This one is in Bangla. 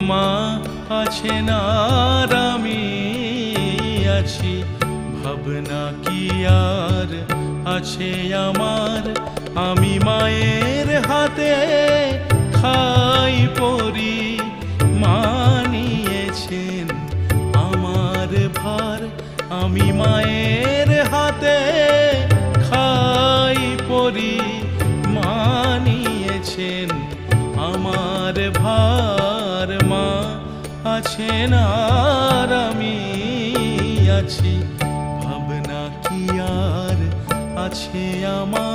মা আছেন আর আমি আছি, ভাবনা কি আর আছে আমার। আমি মায়ের হাতে খাই পরি, মা নিয়েছেন আমার ভার। আমি মায়ের হাতে খাই পরি, মা নিয়েছেন আমার ভার। মা আছেন আর আমি আছি, ভাবনা কি আর আছে আমার।